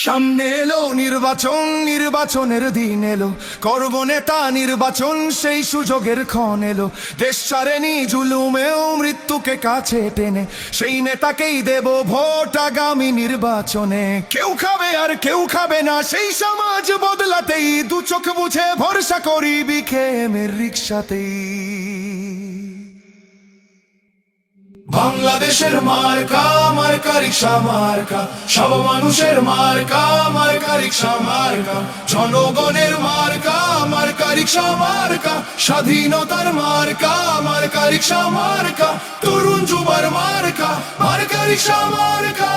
সামনে এলো নির্বাচন, নির্বাচনের দিন এলো, করব নেতা নির্বাচন, সেই সুযোগের ক্ষণ এলো। দেশ ছাড়েনি জুলুমেও মৃত্যুকে কাছে টেনে, সেই নেতাকেই দেব ভোট আগামী নির্বাচনে। কেউ খাবে আর কেউ খাবে না, সেই সমাজ বদলাতেই দু চোখ বুঝে ভরসা করি বিকেএমের রিক্সাতেই। বাংলাদেশের মার্কা, মার্কা রিক্সা মার্কা, সব মানুষের মার্কা, মার্কা রিক্সা মার্কা, জনগণের মার্কা, মার্কা রিক্সা মার্কা, স্বাধীনতার মার্কা, মার্কা রিক্সা মার্কা, তরুণ যুবার মার্কা, মার্কা রিক্সা মার্কা।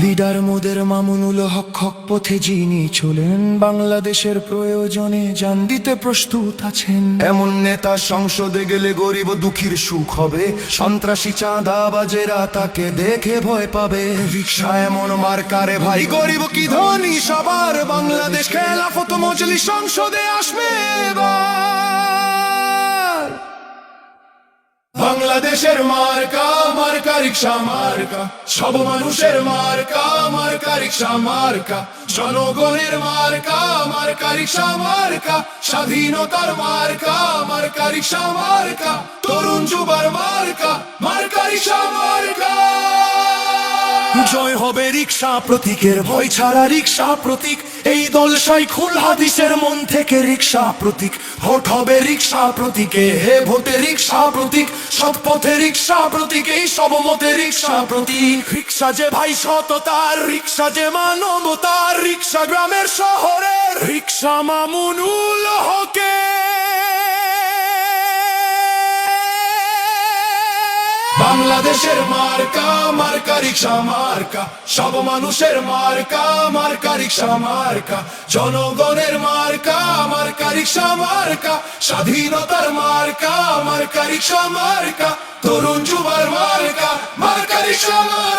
লিডার মোদের মামুনুল হক, হক পথে যিনি চলেন, বাংলাদেশের প্রয়োজনে জান দিতে প্রস্তুত আছেন। এমন নেতা সংসদে গেলে গরিব দুঃখীর সুখ হবে, সন্ত্রাসী চাঁদাবাজেরা তাকে দেখে ভয় পাবে। রিক্সা এমন মার্কারে ভাই, গরিব কি ধনী সবার, বাংলাদেশ খেলাফত মজলিস সংসদে আসবে এবার। বাংলাদেশের মার্কা, মার্কা রিক্সা মার্কা, সব মানুষের মার্কা, মার্কা রিক্সা মার্কা, জনগণের মার্কা, মার্কা রিক্সা মার্কা, স্বাধীনতার মার্কা, মার্কা রিক্সা মার্কা, তরুণ যুবার মার্কা, মার্কা রিক্সা মার্কা। জয় হবে রিক্সা প্রতীকের, ভয় ছাড়া রিক্সা প্রতীক, এই দল শাইখুল হাদিসের মন থেকে রিক্সা প্রতীক। ভোট হবে রিক্সা প্রতীকে, হে ভোটে রিক্সা প্রতীক, সৎ পথে রিক্সা প্রতীক, এই সব মতে রিক্সা প্রতীক। রিক্সা যে ভাই সততার, রিক্সা যে মানবতার, রিক্সা গ্রামের শহরের, রিক্সা মামুনুল হকে। বাংলাদেশের মার্কা, মার্কা রিক্সা মার্কা, সব মানুষের মার্কা, মার্কা রিক্সা মার্কা, জনগণের মার্কা, মার্কা রিক্সা মার্কা, স্বাধীনতার মার্কা, মার্কা রিক্সা মার্কা, তরুণ যুবার মার্কা, মার্কা রিক্সা মার্কা।